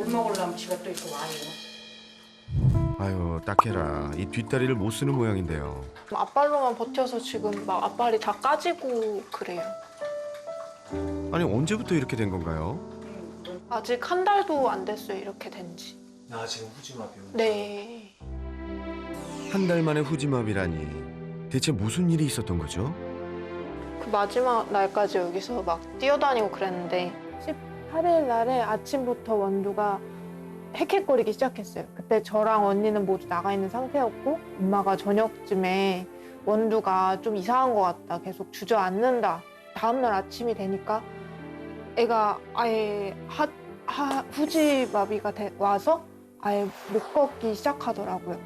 물 먹으려면 집에 또 이렇게 와요. 아유, 딱해라. 이 뒷다리를 못 쓰는 모양인데요. 앞발로만 버텨서 지금 막 앞발이 다 까지고 그래요. 아니, 언제부터 이렇게 된 건가요? 아직 한 달도 안 됐어요, 이렇게 된 지. 나 지금 후지마비요. 네. 한 달 만에 후지마비라니. 대체 무슨 일이 있었던 거죠? 그 마지막 날까지 여기서 막 뛰어다니고 그랬는데 18일 날에 아침부터 원두가 헥헥거리기 시작했어요. 그때 저랑 언니는 모두 나가 있는 상태였고 엄마가 저녁쯤에 원두가 좀 이상한 것 같다. 계속 주저앉는다. 다음날 아침이 되니까 애가 아예 후지마비가 와서 아예 못 걷기 시작하더라고요.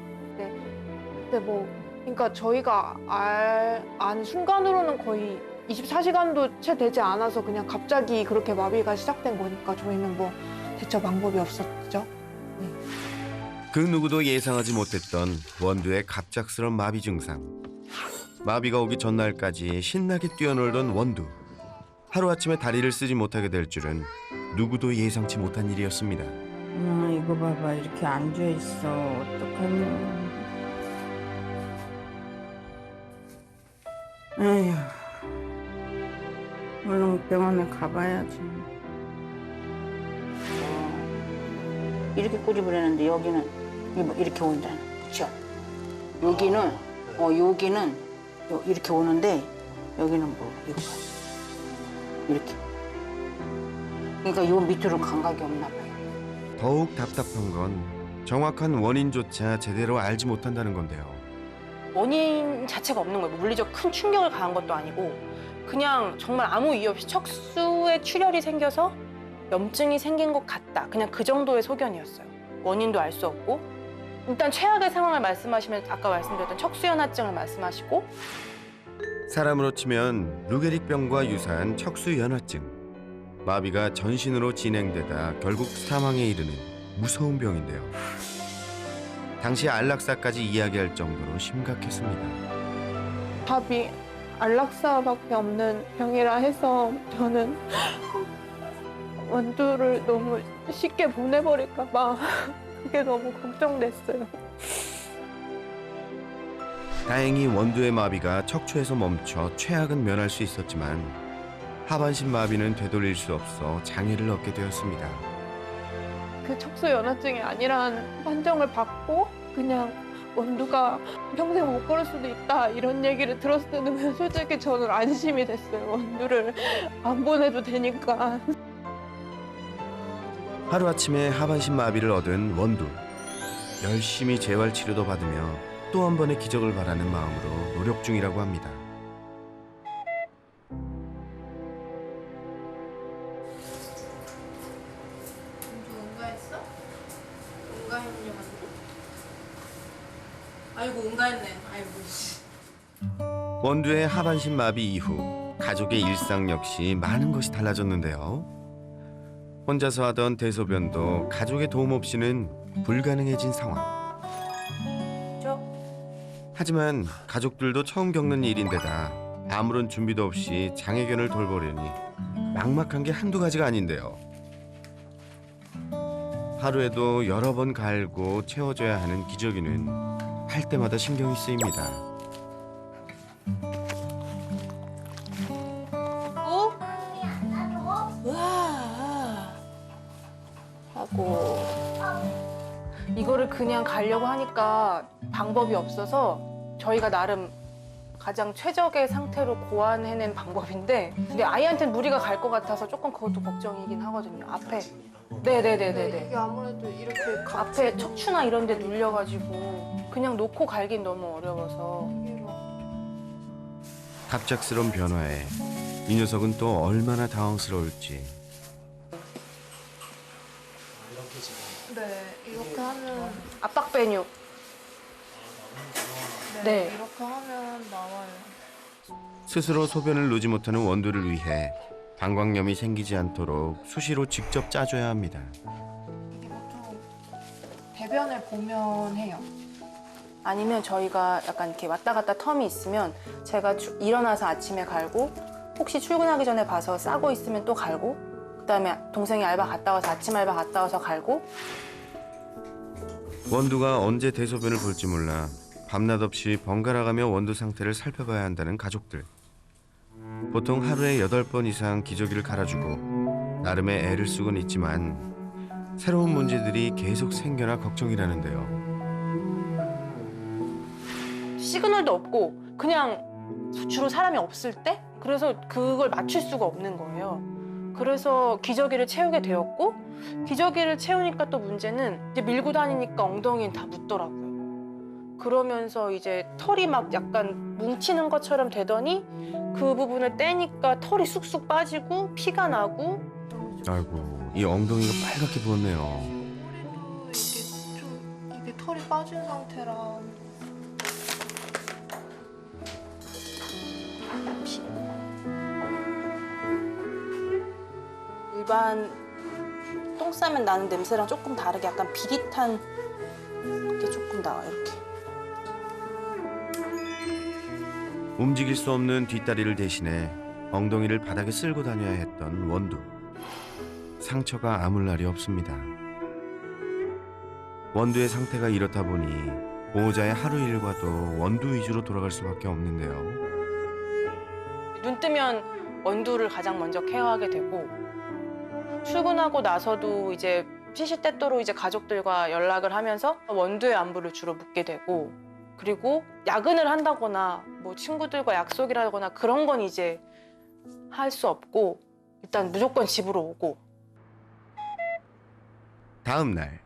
그때 뭐 그러니까 저희가 안 순간으로는 거의 24시간도 채 되지 않아서 그냥 갑자기 그렇게 마비가 시작된 거니까 저희는 뭐 대처 방법이 없었죠. 그 누구도 예상하지 못했던 원두의 갑작스런 마비 증상. 마비가 오기 전날까지 신나게 뛰어놀던 원두. 하루아침에 다리를 쓰지 못하게 될 줄은 누구도 예상치 못한 일이었습니다. 이거 봐봐, 이렇게 앉아있어. 어떡하냐. 에휴, 얼른 병원에 가봐야지. 이렇게 꼬집으려는데 여기는 이렇게 온다. 그렇죠? 여기는 여기는 이렇게 오는데 여기는 뭐 이거 봐. 이렇게. 그러니까 요 밑으로 감각이 없나 봐요. 더욱 답답한 건 정확한 원인조차 제대로 알지 못한다는 건데요. 원인 자체가 없는 거예요. 물리적 큰 충격을 가한 것도 아니고 그냥 정말 아무 이유 없이 척수에 출혈이 생겨서 염증이 생긴 것 같다. 그냥 그 정도의 소견이었어요. 원인도 알 수 없고 일단 최악의 상황을 말씀하시면 아까 말씀드렸던 척수연화증을 말씀하시고 사람으로 치면 루게릭병과 유사한 척수연화증. 마비가 전신으로 진행되다 결국 사망에 이르는 무서운 병인데요. 당시 안락사까지 이야기할 정도로 심각했습니다. 답이 안락사밖에 없는 병이라 해서 저는 원두를 너무 쉽게 보내버릴까 봐 그게 너무 걱정됐어요. 다행히 원두의 마비가 척추에서 멈춰 최악은 면할 수 있었지만 하반신 마비는 되돌릴 수 없어 장애를 얻게 되었습니다. 그 척수 연화증이 아니라는 판정을 받고 그냥 원두가 평생 못 걸을 수도 있다 이런 얘기를 들었을 때는 솔직히 저는 안심이 됐어요. 원두를 안 보내도 되니까. 하루아침에 하반신 마비를 얻은 원두. 열심히 재활 치료도 받으며 또 한 번의 기적을 바라는 마음으로 노력 중이라고 합니다. 응가했어? 응가했냐? 아이고 응가했네. 아이고. 원두의 하반신 마비 이후 가족의 일상 역시 많은 것이 달라졌는데요. 혼자서 하던 대소변도 가족의 도움 없이는 불가능해진 상황. 하지만 가족들도 처음 겪는 일인데다 아무런 준비도 없이 장애견을 돌보려니 막막한 게 한두 가지가 아닌데요. 하루에도 여러 번 갈고 채워줘야 하는 기저귀는 할 때마다 신경이 쓰입니다. 하고 이거를 그냥 가려고 하니까 방법이 없어서 저희가 나름 가장 최적의 상태로 고안해낸 방법인데 근데 아이한테는 무리가 갈 것 같아서 조금 그것도 걱정이긴 하거든요. 앞에 네네네네네 이게 아무래도 이렇게 앞에 척추나 이런 데 눌려가지고 그냥 놓고 갈긴 너무 어려워서 갑작스러운 변화에 이 녀석은 또 얼마나 당황스러울지. 이렇게 지금 네 이렇게 하면 압박 배뇨 네. 이렇게 하면 나와요. 스스로 소변을 누지 못하는 원두를 위해 방광염이 생기지 않도록 수시로 직접 짜줘야 합니다. 이게 보통 대변을 보면 해요. 아니면 저희가 약간 이렇게 왔다 갔다 텀이 있으면 제가 일어나서 아침에 갈고 혹시 출근하기 전에 봐서 싸고 있으면 또 갈고 그다음에 동생이 알바 갔다 와서 아침 알바 갔다 와서 갈고. 원두가 언제 대소변을 볼지 몰라 밤낮 없이 번갈아가며 원두 상태를 살펴봐야 한다는 가족들. 보통 하루에 8번 이상 기저귀를 갈아주고 나름의 애를 쓰곤 있지만 새로운 문제들이 계속 생겨나 걱정이라는데요. 시그널도 없고 그냥 주로 사람이 없을 때? 그래서 그걸 맞출 수가 없는 거예요. 그래서 기저귀를 채우게 되었고 기저귀를 채우니까 또 문제는 이제 밀고 다니니까 엉덩이는 다 묻더라고요. 그러면서 이제 털이 막 약간 뭉치는 것처럼 되더니 그 부분을 떼니까 털이 쑥쑥 빠지고 피가 나고. 아이고, 이 엉덩이가 빨갛게 부었네요. 이게 털이 빠진 상태라. 일반 똥 싸면 나는 냄새랑 조금 다르게 약간 비릿한 게 조금 나와요, 이렇게. 움직일 수 없는 뒷다리를 대신해 엉덩이를 바닥에 쓸고 다녀야 했던 원두. 상처가 아물 날이 없습니다. 원두의 상태가 이렇다 보니 보호자의 하루 일과도 원두 위주로 돌아갈 수밖에 없는데요. 눈 뜨면 원두를 가장 먼저 케어하게 되고 출근하고 나서도 이제 시시때때로 이제 가족들과 연락을 하면서 원두의 안부를 주로 묻게 되고, 그리고 야근을 한다거나 뭐 친구들과 약속이라거나 그런 건 이제 할 수 없고 일단 무조건 집으로 오고. 다음 날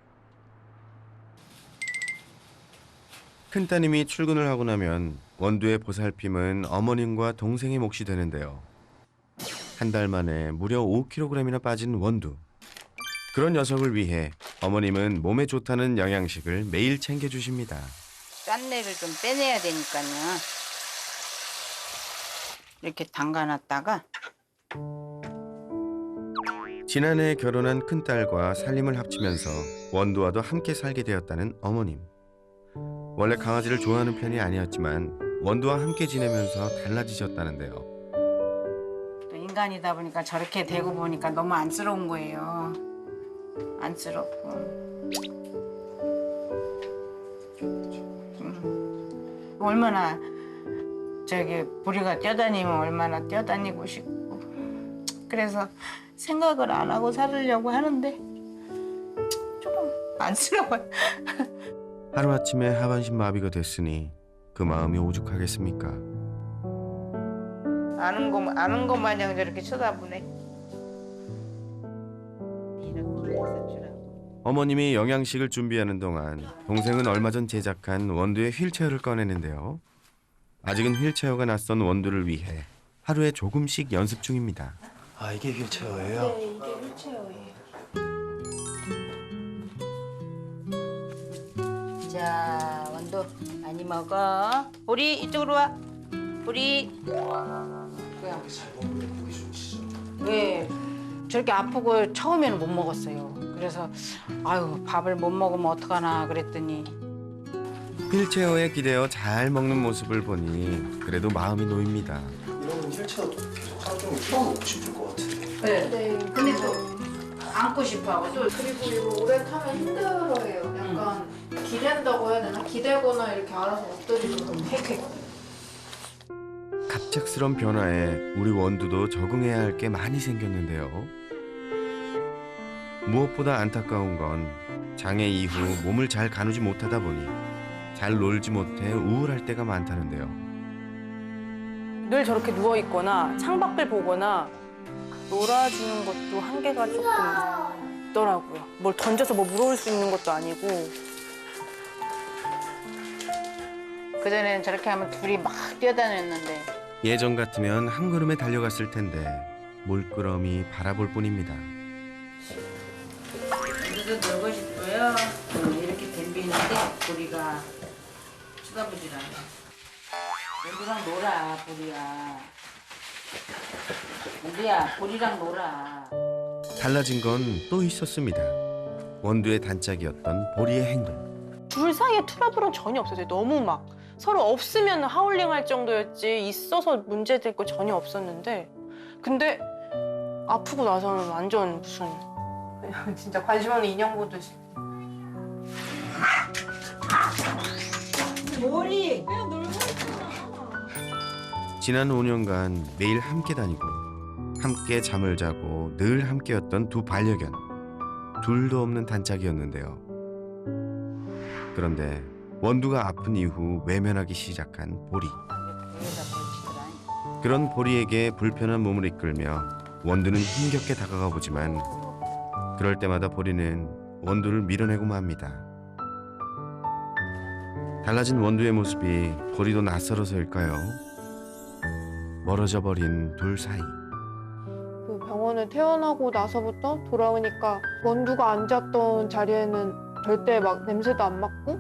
큰따님이 출근을 하고 나면 원두의 보살핌은 어머님과 동생의 몫이 되는데요. 한 달 만에 무려 5kg이나 빠진 원두. 그런 녀석을 위해 어머님은 몸에 좋다는 영양식을 매일 챙겨주십니다. 짠내를 좀 빼내야 되니까요. 이렇게 담가놨다가 지난해 결혼한 큰딸과 살림을 합치면서 원두와도 함께 살게 되었다는 어머님. 원래 강아지를 좋아하는 편이 아니었지만 원두와 함께 지내면서 달라지셨다는데요. 또 인간이다 보니까 저렇게 되고 보니까 너무 안쓰러운 거예요. 안쓰럽고. 얼마나 저기 보리가 뛰어다니면 얼마나 뛰어다니고 싶고. 그래서 생각을 안 하고 살으려고 하는데 조금 안쓰러워요. 하루아침에 하반신 마비가 됐으니 그 마음이 오죽하겠습니까? 아는 것 마냥 저렇게 쳐다보네. 이렇게 해서 주라고. 어머님이 영양식을 준비하는 동안 동생은 얼마 전 제작한 원두의 휠체어를 꺼내는데요. 아직은 휠체어가 낯선 원두를 위해 하루에 조금씩 연습 중입니다. 아, 이게 휠체어예요? 네, 이게 휠체어예요. 자, 원두 많이 먹어. 보리 이쪽으로 와. 보리. 그냥 잘 먹는데 보기 좋으시죠? 왜 저렇게 아프고 처음에는 못 먹었어요. 그래서 아유 밥을 못 먹으면 어떡하나 그랬더니 휠체어에 기대어 잘 먹는 모습을 보니 그래도 마음이 놓입니다. 이런 휠체어 계속 하루 종일 태워놓고 싶을 것 같은데. 네. 근데 또 안고 싶어하고 또 그리고 이거 오래 타면 힘들어해요. 약간 기댄다고 해야 되나? 기대거나 이렇게 알아서 엎드리고 헥헥. 갑작스런 변화에 우리 원두도 적응해야 할 게 많이 생겼는데요. 무엇보다 안타까운 건 장애 이후 몸을 잘 가누지 못하다 보니 잘 놀지 못해 우울할 때가 많다는데요. 늘 저렇게 누워 있거나 창밖을 보거나 놀아주는 것도 한계가 조금 있더라고요. 뭘 던져서 뭐 물어올 수 있는 것도 아니고. 그전에는 저렇게 하면 둘이 막 뛰어다녔는데 예전 같으면 한 걸음에 달려갔을 텐데 물끄러미 바라볼 뿐입니다. 우리도 놀고 싶어요. 이렇게 덤비는데 보리가 쳐다보질 않아. 우리랑 놀아, 보리야. 우리야, 보리랑 놀아. 달라진 건 또 있었습니다. 원두의 단짝이었던 보리의 행동. 둘 사이에 트러블은 전혀 없었어요. 너무 막 서로 없으면 하울링 할 정도였지 있어서 문제될 거 전혀 없었는데, 근데 아프고 나서는 완전 무슨 그냥 진짜 관심 없는 인형 보듯이. 지난 5년간 매일 함께 다니고 함께 잠을 자고 늘 함께였던 두 반려견. 둘도 없는 단짝이었는데요. 그런데 원두가 아픈 이후 외면하기 시작한 보리. 그런 보리에게 불편한 몸을 이끌며 원두는 힘겹게 다가가 보지만 그럴 때마다 보리는 원두를 밀어내고 맙니다. 달라진 원두의 모습이 보리도 낯설어서일까요? 멀어져 버린 둘 사이. 그 병원에 퇴원하고 나서부터 돌아오니까 원두가 앉았던 자리에는 절대 막 냄새도 안 맡고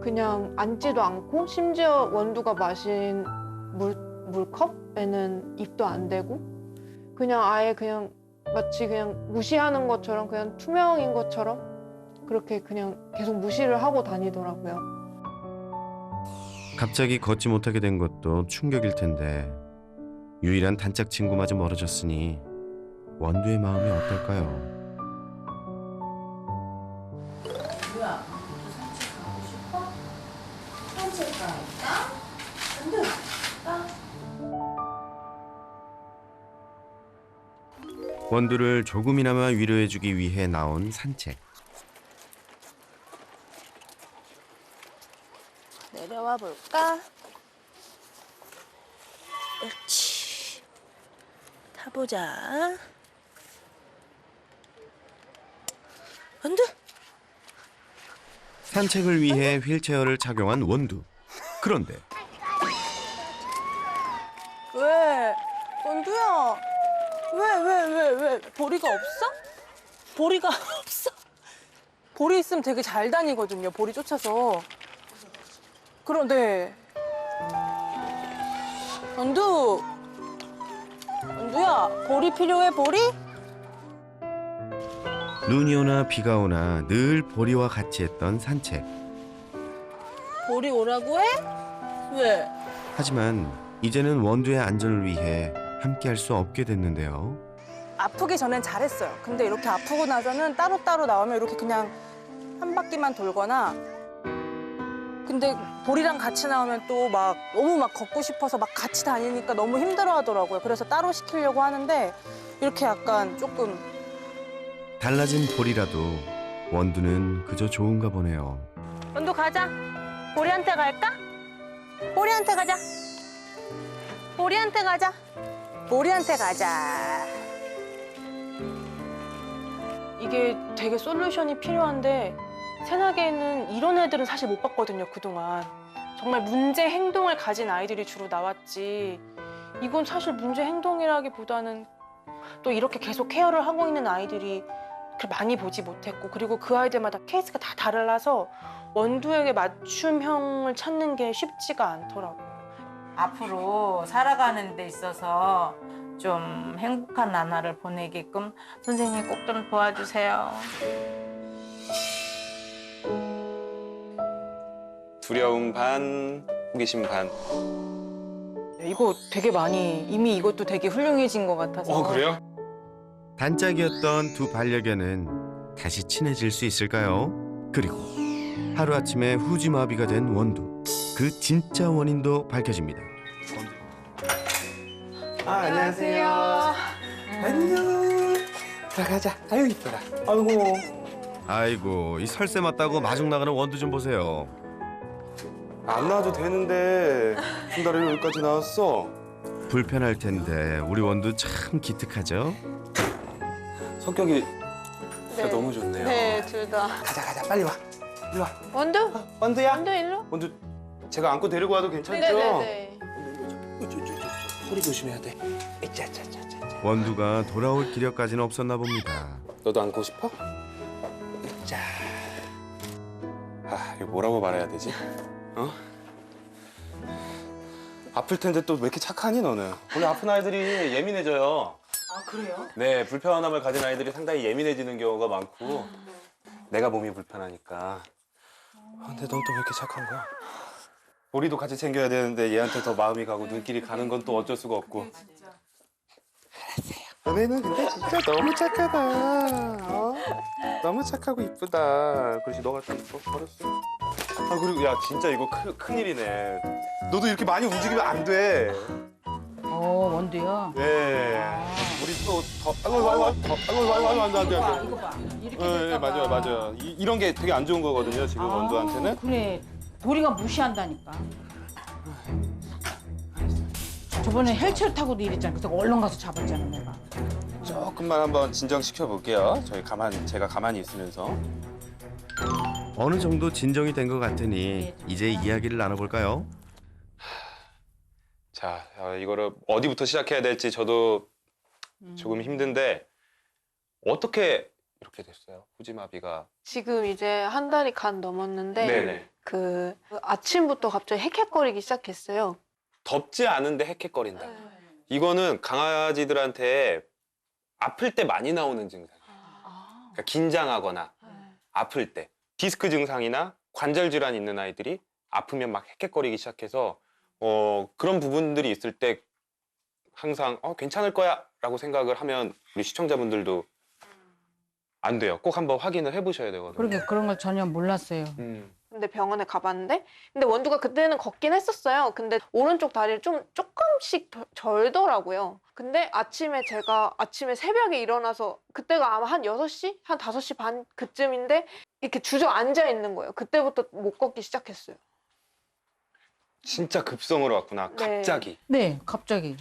그냥 앉지도 않고 심지어 원두가 마신 물컵에는 입도 안 대고 그냥 아예 그냥 마치 그냥 무시하는 것처럼 그냥 투명인 것처럼 그렇게 그냥 계속 무시를 하고 다니더라고요. 갑자기 걷지 못하게 된 것도 충격일 텐데 유일한 단짝 친구마저 멀어졌으니 원두의 마음이 어떨까요? 뭐야? 산책하고 싶어? 산책 갈까? 원두, 가. 원두를 조금이나마 위로해주기 위해 나온 산책. 내려와 볼까? 옳지. 타보자. 원두. 산책을 위해 휠체어를 착용한 원두. 그런데 왜? 원두야. 왜? 보리가 없어? 보리가 없어. 보리 있으면 되게 잘 다니거든요. 보리 쫓아서. 그런데 원두. 원두야, 보리 필요해, 보리? 눈이 오나 비가 오나 늘 보리와 같이 했던 산책. 보리 오라고 해? 왜? 하지만 이제는 원두의 안전을 위해 함께 할 수 없게 됐는데요. 아프기 전엔 잘했어요. 근데 이렇게 아프고 나서는 따로따로 나오면 이렇게 그냥 한 바퀴만 돌거나 근데 보리랑 같이 나오면 또 막 너무 막 걷고 싶어서 막 같이 다니니까 너무 힘들어 하더라고요. 그래서 따로 시키려고 하는데 이렇게 약간 조금 달라진 보리라도 원두는 그저 좋은가 보네요. 원두 가자. 보리한테 갈까? 보리한테 가자. 보리한테 가자. 보리한테 가자. 이게 되게 솔루션이 필요한데 새나개는 이런 애들은 사실 못 봤거든요, 그동안. 정말 문제 행동을 가진 아이들이 주로 나왔지. 이건 사실 문제 행동이라기보다는 또 이렇게 계속 케어를 하고 있는 아이들이 그렇게 많이 보지 못했고 그리고 그 아이들마다 케이스가 다 달라서 원두에게 맞춤형을 찾는 게 쉽지가 않더라고요. 앞으로 살아가는 데 있어서 좀 행복한 나날을 보내게끔 선생님 꼭 좀 도와주세요. 두려움 반, 호기심 반. 이거 되게 많이 이미 이것도 되게 훌륭해진 것 같아서. 그래요? 단짝이었던 두 반려견은 다시 친해질 수 있을까요? 그리고 하루아침에 후지마비가 된 원두. 그 진짜 원인도 밝혀집니다. 안녕하세요. 안녕. 들어가자. 아유 이뻐라. 아이고. 아이고, 이 설세 맞다고 마중 나가는 원두 좀 보세요. 안 나와도 되는데 한 달에 여기까지 나왔어. 불편할 텐데 우리 원두 참 기특하죠? 성격이 진짜 너무 좋네요. 네, 둘 다. 가자 빨리 와. 이리 와. 원두? 원두야. 원두 일로? 원두 제가 안고 데리고 와도 괜찮죠? 네네네. 소리 조심해야 돼. 짜짜짜짜. 원두가 돌아올 기력까지는 없었나 봅니다. 너도 안고 싶어? 자. 아, 이거 뭐라고 말해야 되지? 어? 아플 텐데 또 왜 이렇게 착하니 너는? 원래 아픈 아이들이 예민해져요. 아, 그래요? 네, 불편함을 가진 아이들이 상당히 예민해지는 경우가 많고 내가 몸이 불편하니까. 근데 넌 또 왜 이렇게 착한 거야? 우리도 같이 챙겨야 되는데 얘한테 더 마음이 가고 눈길이 가는 건 또 어쩔 수가 없고. 너네는 근데 진짜 너무 착하다. 너무 착하고 이쁘다. 그렇지, 너가 좀 이뻐 버렸어. 아, 그리고 야, 진짜 이거 큰일이네. 너도 이렇게 많이 움직이면 안 돼. 원두요? 네. 우리 또 더, 아이고, 안 돼, 안 돼. 이거 봐. 이렇게 네, 될까 봐. 맞아요. 이런 게 되게 안 좋은 거거든요, 지금 원두한테는. 그래. 도리가 무시한다니까. 저번에 헬체를 타고도 이랬잖아. 그래서 얼른 가서 잡았잖아, 내가. 조금만 한번 진정시켜 볼게요. 제가 가만히 있으면서. 어느 정도 진정이 된 것 같으니 이제 이야기를 나눠볼까요? 자, 이거를 어디부터 시작해야 될지 저도 조금 힘든데 어떻게 이렇게 됐어요? 후지마비가. 지금 이제 한 달이 간 넘었는데 네네. 그 아침부터 갑자기 헥헥거리기 시작했어요. 덥지 않은데 헥헥거린다. 이거는 강아지들한테 아플 때 많이 나오는 증상이에요. 그러니까 긴장하거나 아플 때. 디스크 증상이나 관절 질환이 있는 아이들이 아프면 막 헥헥거리기 시작해서 그런 부분들이 있을 때 항상 괜찮을 거야 라고 생각을 하면 우리 시청자분들도 안 돼요. 꼭 한번 확인을 해보셔야 되거든요. 그러게 그런 걸 전혀 몰랐어요. 근데 병원에 가봤는데 근데 원두가 그때는 걷긴 했었어요. 근데 오른쪽 다리를 조금씩 절더라고요. 근데 제가 아침에 새벽에 일어나서 그때가 아마 한 6시? 한 5시 반 그쯤인데 이렇게 주저앉아 있는 거예요. 그때부터 못 걷기 시작했어요. 진짜 급성으로 왔구나. 네. 갑자기. 네, 갑자기.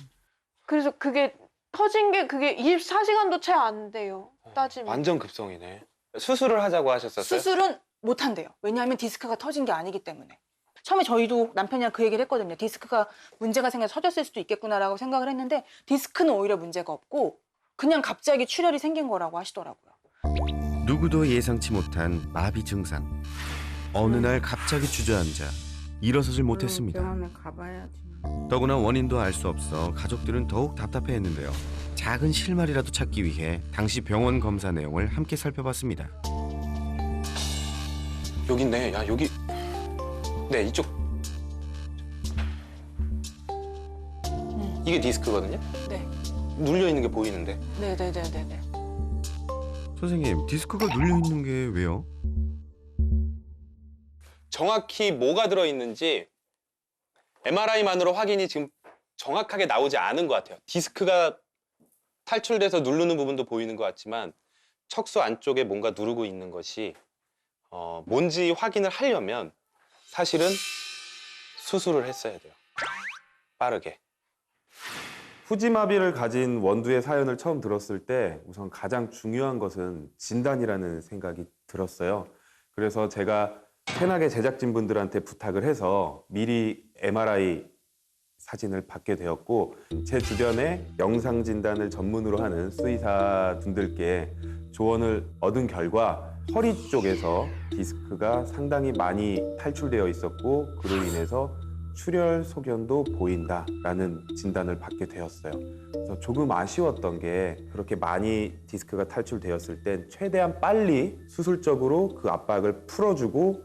그래서 그게 터진 게 그게 24시간도 채 안 돼요. 따지면. 완전 급성이네. 수술을 하자고 하셨었어요? 수술은 못 한대요. 왜냐하면 디스크가 터진 게 아니기 때문에. 처음에 저희도 남편이랑 그 얘기를 했거든요. 디스크가 문제가 생겨서 터졌을 수도 있겠구나라고 생각을 했는데 디스크는 오히려 문제가 없고 그냥 갑자기 출혈이 생긴 거라고 하시더라고요. 누구도 예상치 못한 마비 증상. 어느 날 갑자기 주저앉아 일어서질 못했습니다. 병원에 가봐야지. 더구나 원인도 알 수 없어 가족들은 더욱 답답해했는데요. 작은 실마리라도 찾기 위해 당시 병원 검사 내용을 함께 살펴봤습니다. 여기 있네. 야, 여기. 네, 이쪽. 이게 디스크거든요? 네. 눌려 있는 게 보이는데. 네네네네네. 선생님, 디스크가 눌려 있는 게 왜요? 정확히 뭐가 들어있는지 MRI만으로 확인이 지금 정확하게 나오지 않은 것 같아요. 디스크가 탈출돼서 누르는 부분도 보이는 것 같지만 척수 안쪽에 뭔가 누르고 있는 것이 뭔지 확인을 하려면 사실은 수술을 했어야 돼요. 빠르게. 후지마비를 가진 원두의 사연을 처음 들었을 때 우선 가장 중요한 것은 진단이라는 생각이 들었어요. 그래서 제가 태나게 제작진분들한테 부탁을 해서 미리 MRI 사진을 받게 되었고 제 주변에 영상 진단을 전문으로 하는 수의사분들께 조언을 얻은 결과 허리 쪽에서 디스크가 상당히 많이 탈출되어 있었고 그로 인해서 출혈 소견도 보인다라는 진단을 받게 되었어요. 그래서 조금 아쉬웠던 게 그렇게 많이 디스크가 탈출되었을 땐 최대한 빨리 수술적으로 그 압박을 풀어주고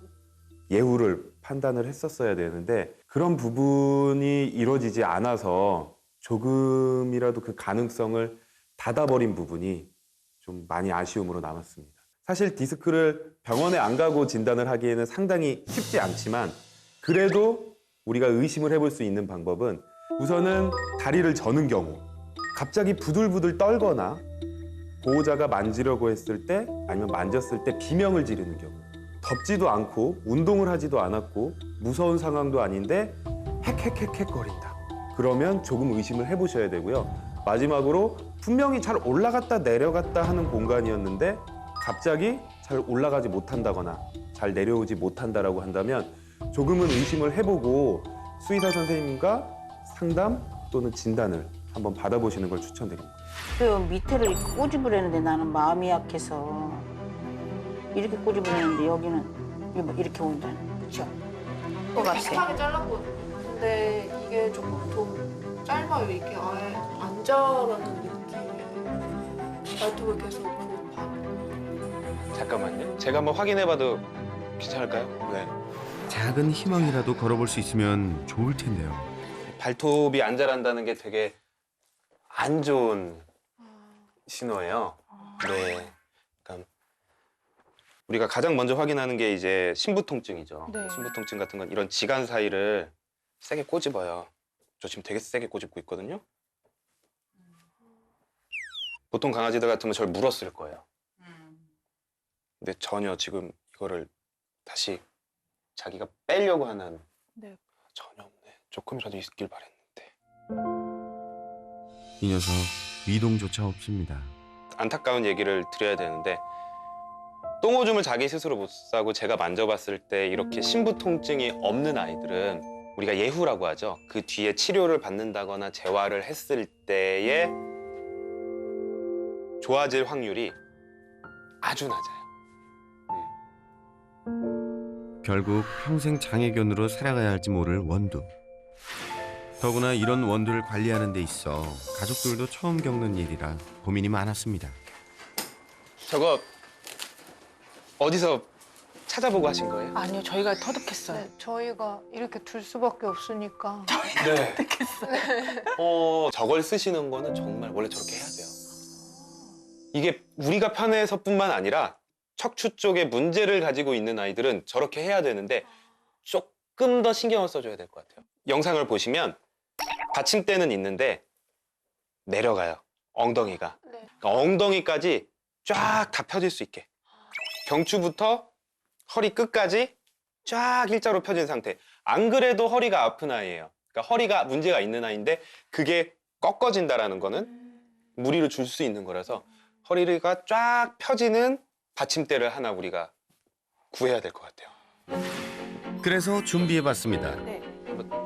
예후를 판단을 했었어야 되는데 그런 부분이 이루어지지 않아서 조금이라도 그 가능성을 닫아버린 부분이 좀 많이 아쉬움으로 남았습니다. 사실 디스크를 병원에 안 가고 진단을 하기에는 상당히 쉽지 않지만 그래도 우리가 의심을 해볼 수 있는 방법은 우선은 다리를 저는 경우 갑자기 부들부들 떨거나 보호자가 만지려고 했을 때 아니면 만졌을 때 비명을 지르는 경우 덥지도 않고 운동을 하지도 않았고 무서운 상황도 아닌데 헥헥헥헥거린다. 그러면 조금 의심을 해보셔야 되고요. 마지막으로 분명히 잘 올라갔다 내려갔다 하는 공간이었는데 갑자기 잘 올라가지 못한다거나 잘 내려오지 못한다라고 한다면 조금은 의심을 해보고 수의사 선생님과 상담 또는 진단을 한번 받아보시는 걸 추천드립니다. 그 밑에를 이렇게 꼬집으려는데 나는 마음이 약해서 이렇게 꼬집으려는데 여기는 이렇게 온다. 그렇죠? 것 같아. 비슷하게 잘랐거든요. 근데 이게 조금 더 짧아요. 이게 아예 안 자라는 느낌이에요. 발톱을 계속 잠깐만요. 제가 한번 확인해봐도 괜찮을까요? 네. 작은 희망이라도 걸어볼 수 있으면 좋을 텐데요. 발톱이 안 자란다는 게 되게 안 좋은 신호예요. 네. 그러니까 우리가 가장 먼저 확인하는 게 이제 신부통증이죠. 네. 신부통증 같은 건 이런 지간 사이를 세게 꼬집어요. 저 지금 되게 세게 꼬집고 있거든요. 보통 강아지들 같으면 저를 물었을 거예요. 근데 전혀 지금 이거를 다시 자기가 빼려고 하는 네. 전혀 없네. 조금이라도 있길 바랬는데. 이 녀석 미동조차 없습니다. 안타까운 얘기를 드려야 되는데 똥오줌을 자기 스스로 못 싸고 제가 만져봤을 때 이렇게 신부 통증이 없는 아이들은 우리가 예후라고 하죠. 그 뒤에 치료를 받는다거나 재활을 했을 때에 좋아질 확률이 아주 낮아요. 결국 평생 장애견으로 살아가야 할지 모를 원두. 더구나 이런 원두를 관리하는 데 있어 가족들도 처음 겪는 일이라 고민이 많았습니다. 저거 어디서 찾아보고 하신 거예요? 아니요, 저희가 터득했어요. 네, 저희가 이렇게 둘 수밖에 없으니까. 네. 저걸 쓰시는 거는 정말 원래 저렇게 해야 돼요. 이게 우리가 편해서뿐만 아니라 척추 쪽에 문제를 가지고 있는 아이들은 저렇게 해야 되는데 조금 더 신경을 써줘야 될 것 같아요. 영상을 보시면 받침대는 있는데 내려가요. 엉덩이가. 네. 그러니까 엉덩이까지 쫙 다 펴질 수 있게. 경추부터 허리 끝까지 쫙 일자로 펴진 상태. 안 그래도 허리가 아픈 아이예요. 그러니까 허리가 문제가 있는 아이인데 그게 꺾어진다라는 거는 무리를 줄 수 있는 거라서 허리가 쫙 펴지는 받침대를 하나 우리가 구해야 될 것 같아요. 그래서 준비해봤습니다. 네.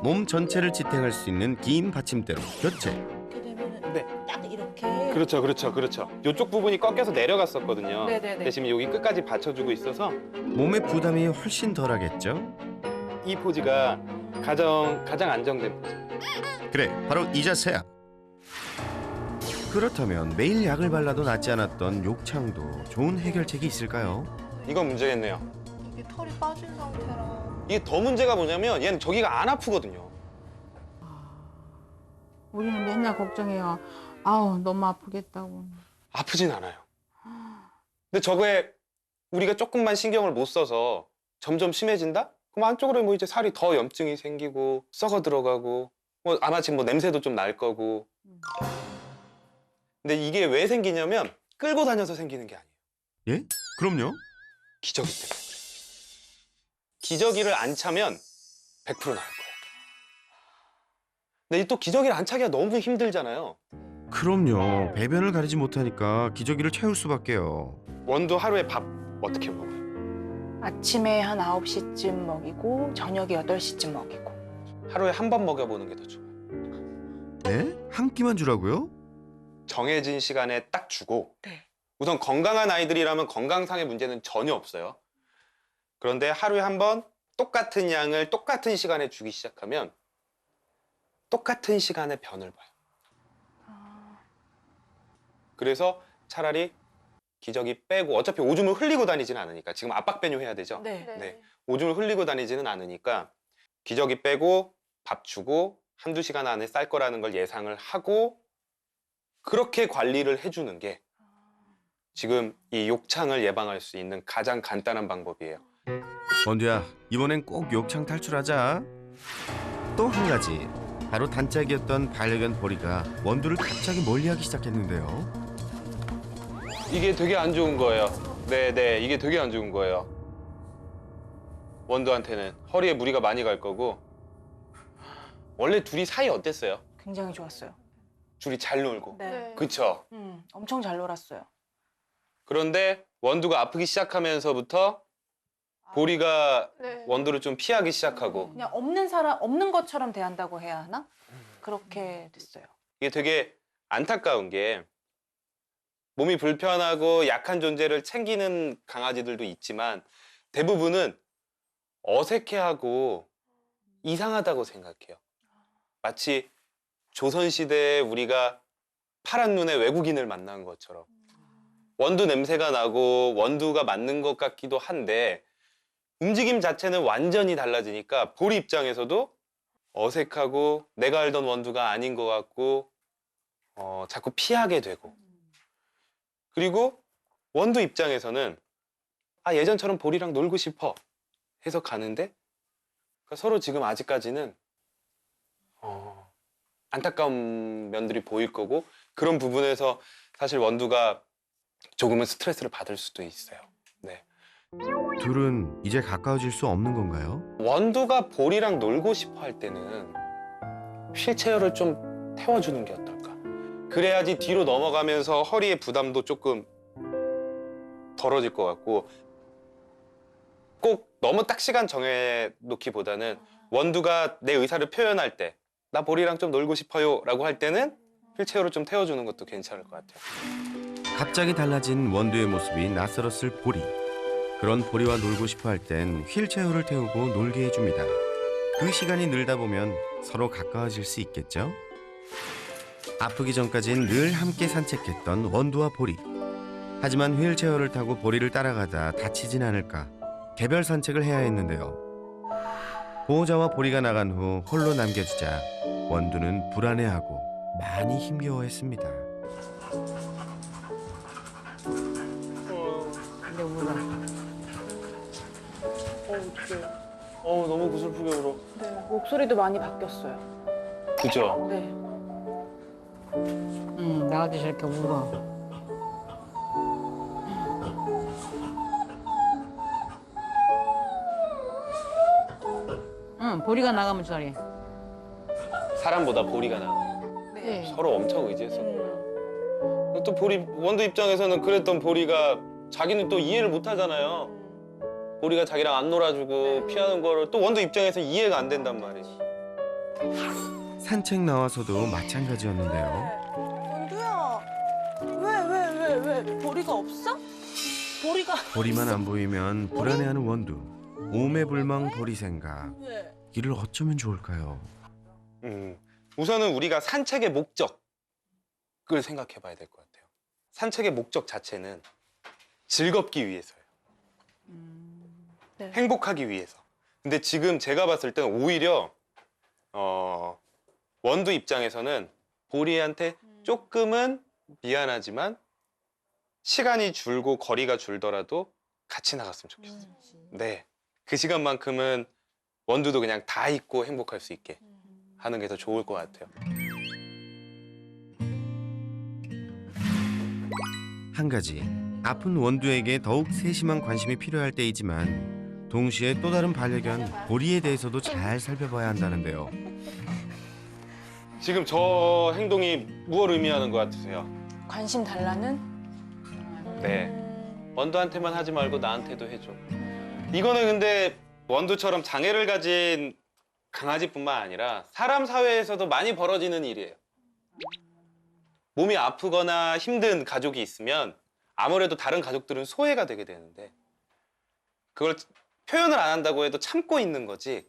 몸 전체를 지탱할 수 있는 긴 받침대로 교체. 이렇게 되면은 네. 딱 이렇게 그렇죠. 이쪽 부분이 꺾여서 내려갔었거든요. 네네네. 근데 지금 여기 끝까지 받쳐주고 있어서 몸의 부담이 훨씬 덜하겠죠? 이 포즈가 가장 안정된 포즈. 그래, 바로 이 자세야. 그렇다면 매일 약을 발라도 낫지 않았던 욕창도 좋은 해결책이 있을까요? 이건 문제겠네요. 이게 털이 빠진 상태라. 이게 더 문제가 뭐냐면 얘는 저기가 안 아프거든요. 우리는 맨날 걱정해요. 아우 너무 아프겠다고. 아프진 않아요. 근데 저거에 우리가 조금만 신경을 못 써서 점점 심해진다? 그럼 안쪽으로 뭐 이제 살이 더 염증이 생기고 썩어 들어가고 뭐 아마 지금 뭐 냄새도 좀 날 거고. 근데 이게 왜 생기냐면 끌고 다녀서 생기는 게 아니에요. 예? 그럼요. 기저귀 때문에 그래요. 기저귀를 안 차면 100% 나을 거예요. 근데 또 기저귀를 안 차기가 너무 힘들잖아요. 그럼요. 배변을 가리지 못하니까 기저귀를 채울 수밖에요. 원두 하루에 밥 어떻게 먹어요? 아침에 한 9시쯤 먹이고 저녁에 8시쯤 먹이고. 하루에 한 번 먹여보는 게 더 좋아요. 네? 한 끼만 주라고요? 정해진 시간에 딱 주고 네. 우선 건강한 아이들이라면 건강상의 문제는 전혀 없어요. 그런데 하루에 한 번 똑같은 양을 똑같은 시간에 주기 시작하면 똑같은 시간에 변을 봐요. 그래서 차라리 기저귀 빼고 어차피 오줌을 흘리고 다니지는 않으니까 지금 압박 배뇨 해야 되죠? 네. 네. 오줌을 흘리고 다니지는 않으니까 기저귀 빼고 밥 주고 한두 시간 안에 쌀 거라는 걸 예상을 하고 그렇게 관리를 해주는 게 지금 이 욕창을 예방할 수 있는 가장 간단한 방법이에요. 원두야, 이번엔 꼭 욕창 탈출하자. 또 한 가지. 바로 단짝이었던 반려견 보리가 원두를 갑자기 멀리하기 시작했는데요. 이게 되게 안 좋은 거예요. 네, 이게 되게 안 좋은 거예요. 원두한테는 허리에 무리가 많이 갈 거고 원래 둘이 사이 어땠어요? 굉장히 좋았어요. 둘이 잘 놀고. 네. 그쵸? 엄청 잘 놀았어요. 그런데 원두가 아프기 시작하면서부터 보리가 네. 원두를 좀 피하기 시작하고 그냥 없는 사람, 없는 것처럼 대한다고 해야 하나? 그렇게 됐어요. 이게 되게 안타까운 게 몸이 불편하고 약한 존재를 챙기는 강아지들도 있지만 대부분은 어색해하고 이상하다고 생각해요. 마치 조선시대에 우리가 파란 눈의 외국인을 만난 것처럼 원두 냄새가 나고 원두가 맞는 것 같기도 한데 움직임 자체는 완전히 달라지니까 보리 입장에서도 어색하고 내가 알던 원두가 아닌 것 같고 자꾸 피하게 되고 그리고 원두 입장에서는 아, 예전처럼 보리랑 놀고 싶어 해서 가는데 그러니까 서로 지금 아직까지는 안타까운 면들이 보일 거고 그런 부분에서 사실 원두가 조금은 스트레스를 받을 수도 있어요. 네. 둘은 이제 가까워질 수 없는 건가요? 원두가 보리랑 놀고 싶어 할 때는 휠체어를 좀 태워주는 게 어떨까? 그래야지 뒤로 넘어가면서 허리의 부담도 조금 덜어질 것 같고 꼭 너무 딱 시간 정해놓기보다는 원두가 내 의사를 표현할 때 나 보리랑 좀 놀고 싶어요 라고 할 때는 휠체어를 좀 태워주는 것도 괜찮을 것 같아요. 갑자기 달라진 원두의 모습이 낯설었을 보리. 그런 보리와 놀고 싶어 할 땐 휠체어를 태우고 놀게 해줍니다. 그 시간이 늘다 보면 서로 가까워질 수 있겠죠? 아프기 전까진 늘 함께 산책했던 원두와 보리. 하지만 휠체어를 타고 보리를 따라가다 다치진 않을까 개별 산책을 해야 했는데요. 보호자와 보리가 나간 후 홀로 남겨지자 원두는 불안해하고 많이 힘겨워했습니다. 근데 울어. 너무 구슬프게 울어. 네, 목소리도 많이 바뀌었어요. 그죠? 네. 나가기 저렇게 울어. 보리가 나가면 저래. 사람보다 보리가 나. 네. 서로 엄청 의지했었고. 또 보리 원두 입장에서는 그랬던 보리가 자기는 또 이해를 못 하잖아요. 보리가 자기랑 안 놀아주고 피하는 거를 또 원두 입장에서 이해가 안 된단 말이지. 산책 나와서도 마찬가지였는데요. 원두야, 왜 보리가 없어? 보리가 보리만 안 보이면 불안해하는 원두. 오매불망 보리 생각. 왜? 이를 어쩌면 좋을까요? 우선은 우리가 산책의 목적을 생각해 봐야 될 것 같아요. 산책의 목적 자체는 즐겁기 위해서예요. 네. 행복하기 위해서. 근데 지금 제가 봤을 때는 오히려 원두 입장에서는 보리한테 조금은 미안하지만 시간이 줄고 거리가 줄더라도 같이 나갔으면 좋겠어요. 네, 그 시간만큼은 원두도 그냥 다 있고 행복할 수 있게 하는 게 더 좋을 것 같아요. 한 가지, 아픈 원두에게 더욱 세심한 관심이 필요할 때이지만 동시에 또 다른 반려견 보리에 대해서도 잘 살펴봐야 한다는데요. 지금 저 행동이 무엇을 의미하는 것 같으세요? 관심 달라는? 네, 원두한테만 하지 말고 나한테도 해줘. 이거는 근데 원두처럼 장애를 가진 강아지뿐만 아니라 사람 사회에서도 많이 벌어지는 일이에요. 몸이 아프거나 힘든 가족이 있으면 아무래도 다른 가족들은 소외가 되게 되는데 그걸 표현을 안 한다고 해도 참고 있는 거지.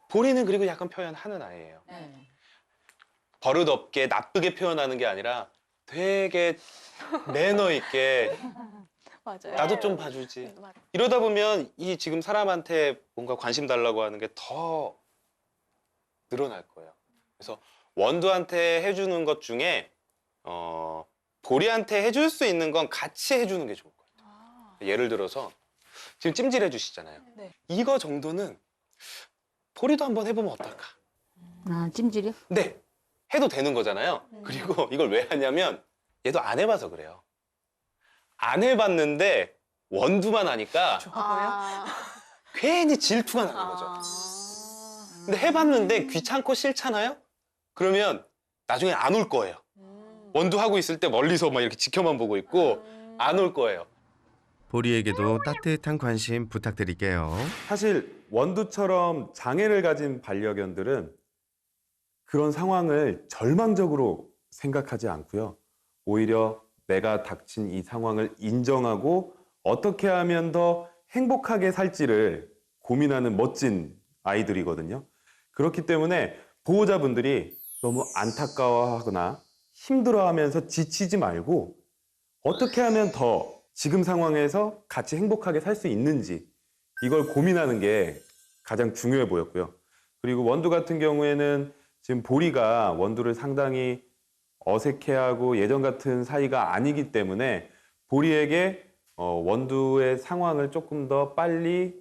보리는 그리고 약간 표현하는 아이예요. 버릇없게 나쁘게 표현하는 게 아니라 되게 매너 있게 맞아요. 나도 좀 봐주지. 이러다 보면 이 지금 사람한테 뭔가 관심 달라고 하는 게 더 늘어날 거예요. 그래서 원두한테 해주는 것 중에 보리한테 해줄 수 있는 건 같이 해주는 게 좋을 것 같아요. 예를 들어서 지금 찜질해 주시잖아요. 네. 이거 정도는 보리도 한번 해보면 어떨까? 아, 찜질이요? 네, 해도 되는 거잖아요. 그리고 이걸 왜 하냐면 얘도 안 해봐서 그래요. 안 해봤는데 원두만 하니까 괜히 질투가 나는 거죠. 근데 해봤는데 귀찮고 싫잖아요? 그러면 나중에 안 올 거예요. 원두 하고 있을 때 멀리서 막 이렇게 지켜만 보고 있고 안 올 거예요. 보리에게도 따뜻한 관심 부탁드릴게요. 사실 원두처럼 장애를 가진 반려견들은 그런 상황을 절망적으로 생각하지 않고요. 오히려 내가 닥친 이 상황을 인정하고 어떻게 하면 더 행복하게 살지를 고민하는 멋진 아이들이거든요. 그렇기 때문에 보호자분들이 너무 안타까워하거나 힘들어하면서 지치지 말고 어떻게 하면 더 지금 상황에서 같이 행복하게 살 수 있는지 이걸 고민하는 게 가장 중요해 보였고요. 그리고 원두 같은 경우에는 지금 보리가 원두를 상당히 어색해하고 예전 같은 사이가 아니기 때문에 보리에게 원두의 상황을 조금 더 빨리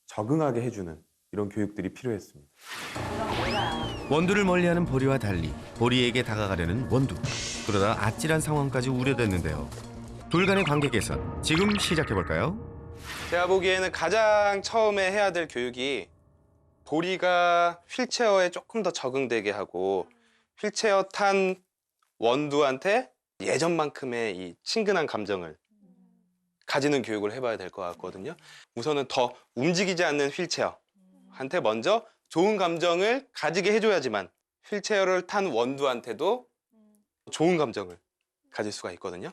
적응하게 해주는 이런 교육들이 필요했습니다. 원두를 멀리하는 보리와 달리 보리에게 다가가려는 원두. 그러다 아찔한 상황까지 우려됐는데요. 둘 간의 관계 개선 지금 시작해볼까요? 제가 보기에는 가장 처음에 해야 될 교육이 보리가 휠체어에 조금 더 적응되게 하고 휠체어 탄 원두한테 예전만큼의 이 친근한 감정을 가지는 교육을 해봐야 될 것 같거든요. 우선은 더 움직이지 않는 휠체어한테 먼저 좋은 감정을 가지게 해줘야지만 휠체어를 탄 원두한테도 좋은 감정을 가질 수가 있거든요.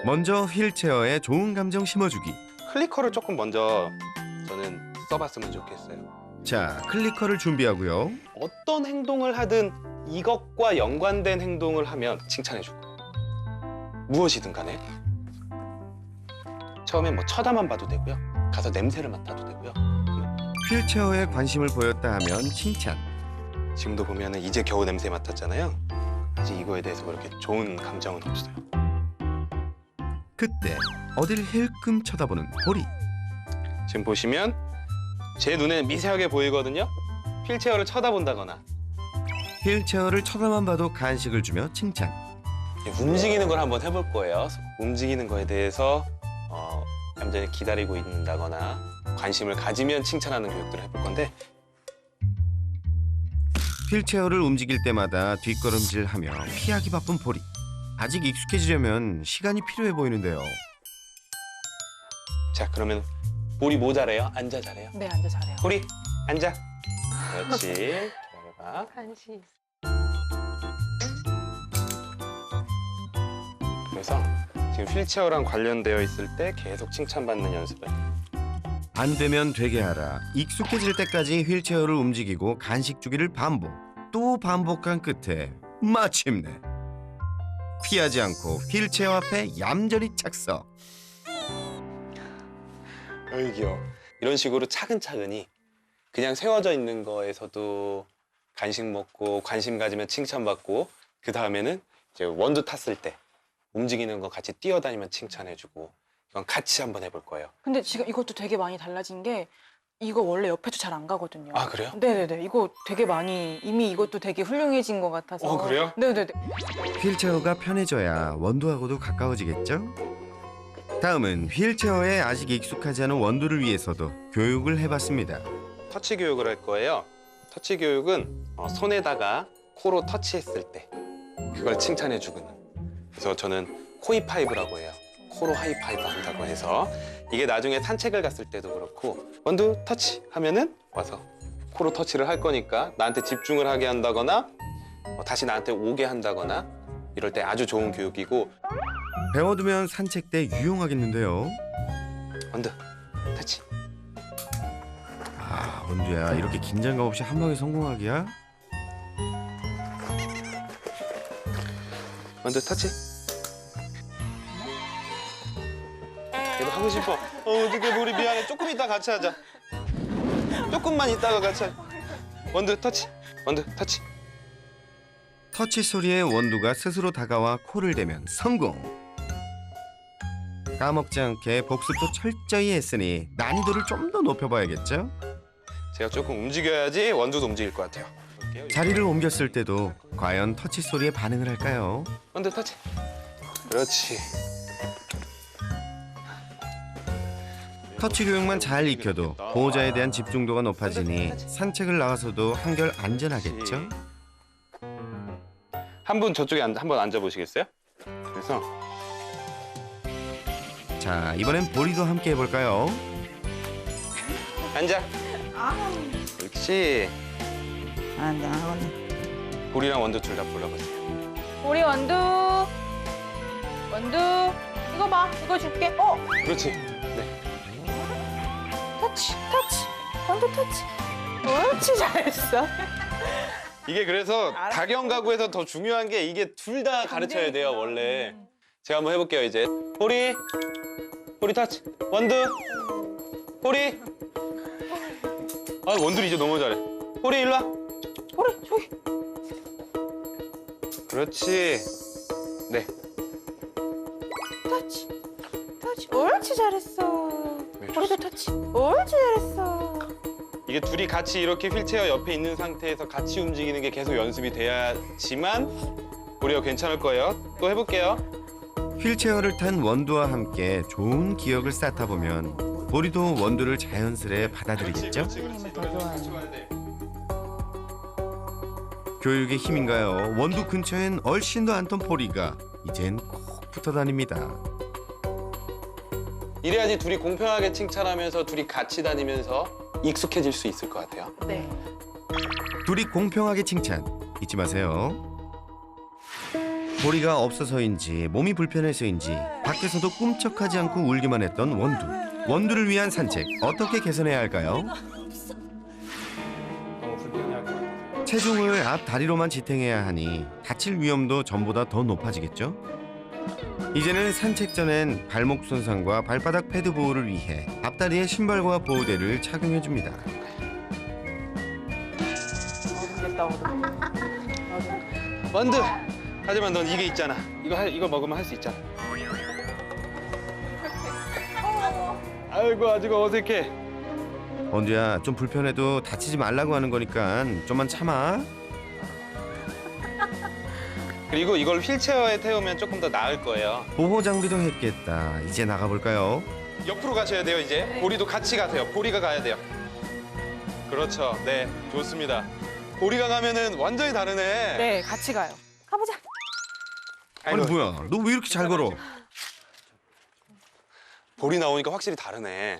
먼저 휠체어에 좋은 감정 심어주기. 클리커를 조금 먼저 저는 써봤으면 좋겠어요. 자, 클리커를 준비하고요. 어떤 행동을 하든 이것과 연관된 행동을 하면 칭찬해주고 무엇이든 간에 처음에 뭐 쳐다만 봐도 되고요. 가서 냄새를 맡아도 되고요. 휠체어에 관심을 보였다 하면 칭찬. 지금도 보면은 이제 겨우 냄새 맡았잖아요. 아직 이거에 대해서 그렇게 좋은 감정은 없어요. 그때 어딜 힐끔 쳐다보는 보리. 지금 보시면 제 눈에 미세하게 보이거든요. 휠체어를 쳐다본다거나 휠체어를 쳐다만 봐도 간식을 주며 칭찬. 움직이는 걸 한번 해볼 거예요. 움직이는 거에 대해서 얌전히 기다리고 있는다거나 관심을 가지면 칭찬하는 교육들을 해볼 건데 휠체어를 움직일 때마다 뒷걸음질하며 피하기 바쁜 보리. 아직 익숙해지려면 시간이 필요해 보이는데요. 자, 그러면 보리 뭐 잘해요? 앉아 잘해요? 네, 앉아 잘해요. 보리 앉아. 그렇지. 기다려봐. 간식. 그래서 지금 휠체어랑 관련되어 있을 때 계속 칭찬받는 연습을. 안 되면 되게 하라. 익숙해질 때까지 휠체어를 움직이고 간식 주기를 반복. 또 반복한 끝에 마침내 피하지 않고 휠체어 앞에 얌전히 착석. 어이 귀여워. 이런 식으로 차근차근히 그냥 세워져 있는 거에서도 간식 먹고 관심 가지면 칭찬받고 그 다음에는 이제 원두 탔을 때 움직이는 거 같이 뛰어다니면 칭찬해주고 이건 같이 한번 해볼 거예요. 근데 지금 이것도 되게 많이 달라진 게 이거 원래 옆에도 잘 안 가거든요. 아, 그래요? 네네네. 이거 되게 많이 이미 이것도 되게 훌륭해진 것 같아서. 그래요? 네네네. 휠체어가 편해져야 원두하고도 가까워지겠죠? 다음은 휠체어에 아직 익숙하지 않은 원두를 위해서도 교육을 해봤습니다. 터치 교육을 할 거예요. 터치 교육은 손에다가 코로 터치했을 때 그걸 칭찬해주는. 그래서 저는 코이파이브라고 해요. 코로 하이파이브 한다고 해서 이게 나중에 산책을 갔을 때도 그렇고 원두 터치 하면은 와서 코로 터치를 할 거니까 나한테 집중을 하게 한다거나 다시 나한테 오게 한다거나 이럴 때 아주 좋은 교육이고. 배워두면 산책 때 유용하겠는데요. 원두 터치. 아, 원두야, 이렇게 긴장감 없이 한 방에 성공하기야? 원두 터치. 얘도 하고 싶어. 어떻게 우리 미안해. 조금 이따 같이 하자. 조금만 이따가 같이 하자. 원두 터치. 원두 터치. 터치 소리에 원두가 스스로 다가와 코를 대면 성공. 까먹지 않게 복습도 철저히 했으니 난이도를 좀 더 높여봐야겠죠? 제가 조금 움직여야지 원두도 움직일 것 같아요. 볼게요. 자리를 옮겼을 때도 과연 터치 소리에 반응을 할까요? 원두 터치. 그렇지. 터치 교육만 잘 익혀도 보호자에 대한 집중도가 높아지니 산책을 나가서도 한결 안전하겠죠? 한 분 저쪽에 한번 앉아보시겠어요? 그래서 자, 이번엔 보리도 함께 해볼까요? 앉아. 그렇지. 아, 나오네. 보리랑 원두 둘 다 불러보세요. 우리 원두. 원두. 이거 봐. 이거 줄게. 그렇지. 네. 터치. 터치. 원두 터치. 옳지, 잘했어. 이게 그래서 알았어. 다경 가구에서 더 중요한 게 이게 둘 다 가르쳐야 돼요, 원래. 제가 한번 해볼게요, 이제. 보리. 보리 터치. 원두. 보리. 아, 원두 이제 너무 잘해. 보리, 일로 와. 우리 저기. 그렇지. 네. 터치. 옳지, 잘했어. 우리도 터치. 옳지, 잘했어. 이게 둘이 같이 이렇게 휠체어 옆에 있는 상태에서 같이 움직이는 게 계속 연습이 돼야지만 보리가 괜찮을 거예요. 또 해볼게요. 휠체어를 탄 원두와 함께 좋은 기억을 쌓다 보면 보리도 원두를 자연스레 받아들이겠죠? 교육의 힘인가요? 원두 근처엔 얼씬도 않던 보리가 이젠 꼭 붙어 다닙니다. 이래야지 둘이 공평하게 칭찬하면서 둘이 같이 다니면서 익숙해질 수 있을 것 같아요. 네. 둘이 공평하게 칭찬 잊지 마세요. 보리가 없어서인지 몸이 불편해서인지 밖에서도 꿈쩍하지 않고 울기만 했던 원두. 원두를 위한 산책 어떻게 개선해야 할까요? 체중을 앞 다리로만 지탱해야 하니 다칠 위험도 전보다 더 높아지겠죠? 이제는 산책 전엔 발목 손상과 발바닥 패드 보호를 위해 앞다리에 신발과 보호대를 착용해줍니다. 원두. 하지만 넌 이게 있잖아. 이거 먹으면 할 수 있잖아. 아이고 아직 어색해. 원두야 좀 불편해도 다치지 말라고 하는 거니까 좀만 참아. 그리고 이걸 휠체어에 태우면 조금 더 나을 거예요. 보호 장비도 했겠다. 이제 나가볼까요? 옆으로 가셔야 돼요 이제. 보리도 같이 가세요. 보리가 가야 돼요. 그렇죠. 네, 좋습니다. 보리가 가면은 완전히 다르네. 네, 같이 가요. 가보자. 아니 뭐야 너 왜 이렇게 잘 걸어? 보리 나오니까 확실히 다르네.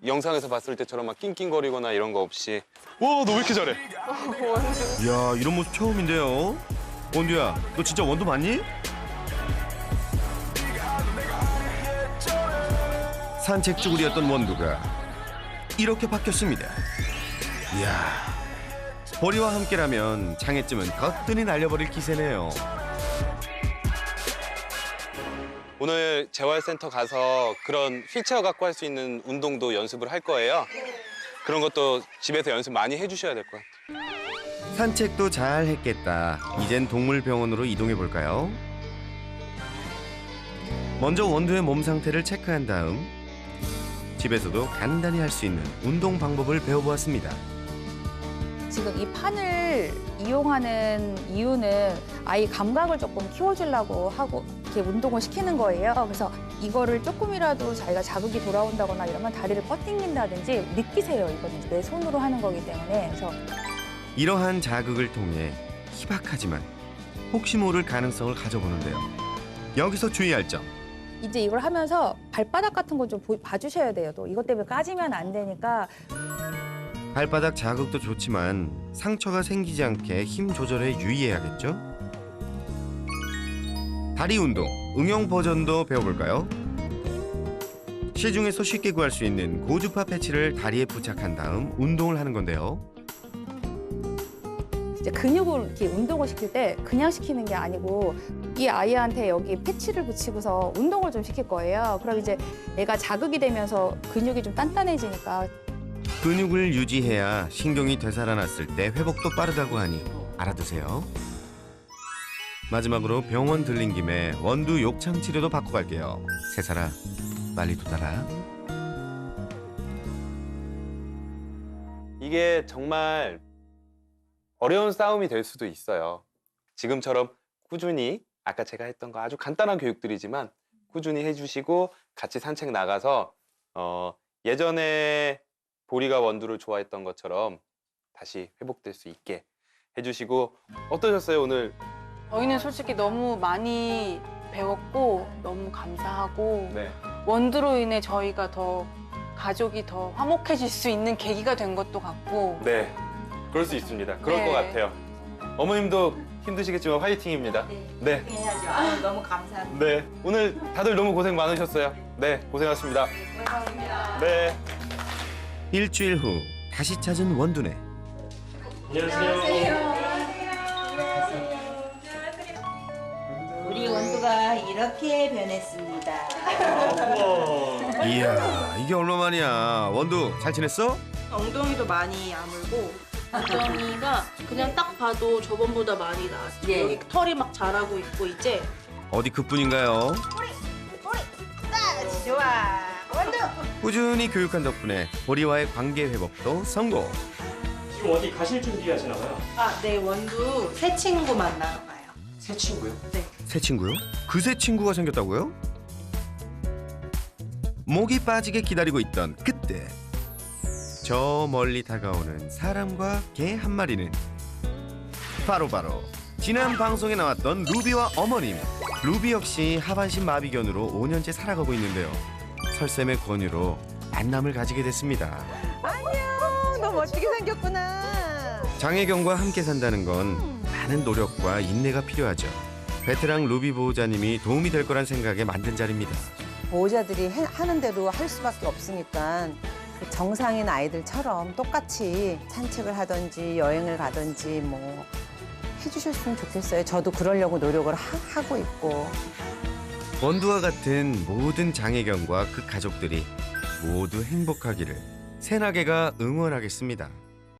영상에서 봤을 때처럼 막 낑낑거리거나 이런 거 없이. 와, 너 왜 이렇게 잘해? 이야 이런 모습 처음인데요. 원두야 너 진짜 원두 맞니? 산책 쭈구리였던 원두가 이렇게 바뀌었습니다. 이야 보리와 함께라면 장애쯤은 거뜬히 날려버릴 기세네요. 오늘 재활센터 가서 그런 휠체어 갖고 할 수 있는 운동도 연습을 할 거예요. 그런 것도 집에서 연습 많이 해주셔야 될 것 같아요. 산책도 잘 했겠다. 이젠 동물병원으로 이동해 볼까요? 먼저 원두의 몸 상태를 체크한 다음 집에서도 간단히 할 수 있는 운동 방법을 배워보았습니다. 지금 이 판을 이용하는 이유는 아이 감각을 조금 키워주려고 하고 이렇게 운동을 시키는 거예요. 그래서 이거를 조금이라도 자기가 자극이 돌아온다거나 이러면 다리를 뻗팅긴다든지 느끼세요. 이거는 내 손으로 하는 거기 때문에. 그래서 이러한 자극을 통해 희박하지만 혹시 모를 가능성을 가져보는데요. 여기서 주의할 점. 이제 이걸 하면서 발바닥 같은 거 좀 봐주셔야 돼요. 또 이것 때문에 까지면 안 되니까. 발바닥 자극도 좋지만 상처가 생기지 않게 힘 조절에 유의해야겠죠? 다리 운동, 응용 버전도 배워볼까요? 시중에서 쉽게 구할 수 있는 고주파 패치를 다리에 부착한 다음 운동을 하는 건데요. 이제 근육을 이렇게 운동을 시킬 때 그냥 시키는 게 아니고 이 아이한테 여기 패치를 붙이고서 운동을 좀 시킬 거예요. 그럼 이제 애가 자극이 되면서 근육이 좀 단단해지니까. 근육을 유지해야 신경이 되살아났을 때 회복도 빠르다고 하니 알아두세요. 마지막으로 병원 들린 김에 원두 욕창 치료도 받고 갈게요. 세살아, 빨리 두달아. 이게 정말 어려운 싸움이 될 수도 있어요. 지금처럼 꾸준히 아까 제가 했던 거 아주 간단한 교육들이지만 꾸준히 해주시고 같이 산책 나가서 예전에 보리가 원두를 좋아했던 것처럼 다시 회복될 수 있게 해주시고 어떠셨어요 오늘? 저희는 솔직히 너무 많이 배웠고 너무 감사하고 네. 원두로 인해 저희가 더 가족이 더 화목해질 수 있는 계기가 된 것도 같고 네, 그럴 수 있습니다. 그럴 네. 것 같아요. 어머님도 힘드시겠지만 화이팅입니다. 네. 해야죠. 너무 감사합니다. 네, 오늘 다들 너무 고생 많으셨어요. 네, 고생하셨습니다. 감사합니다. 네. 일주일 후 다시 찾은 원두네. 우리 원두가 이렇게 변했습니다. 이야 이게 얼마만이야. 원두 잘 지냈어? 엉덩이도 많이 아물고 주정이가 그냥 딱 봐도 저번보다 많이 나았죠. 여기 털이 막 자라고 있고 이제 어디 그뿐인가요? 좋아. 꾸준히 교육한 덕분에 보리와의 관계 회복도 성공. 지금 어디 가실 준비하시나 봐요? 네, 원두 새 친구 만나러 가요. 새 친구요? 새 친구요? 그 새 친구가 생겼다고요? 목이 빠지게 기다리고 있던 그때 저 멀리 다가오는 사람과 개 한 마리는 바로 지난 방송에 나왔던 루비와 어머님. 루비 역시 하반신 마비견으로 5년째 살아가고 있는데요. 설쌤의 권유로 만남을 가지게 됐습니다. 안녕, 너 멋지게 생겼구나. 장혜경과 함께 산다는 건 많은 노력과 인내가 필요하죠. 베테랑 루비 보호자님이 도움이 될 거란 생각에 만든 자리입니다. 보호자들이 하는 대로 할 수밖에 없으니까 그 정상인 아이들처럼 똑같이 산책을 하든지 여행을 가든지 뭐 해주셨으면 좋겠어요. 저도 그러려고 노력을 하고 있고. 원두와 같은 모든 장혜경과 그 가족들이 모두 행복하기를 새나개가 응원하겠습니다.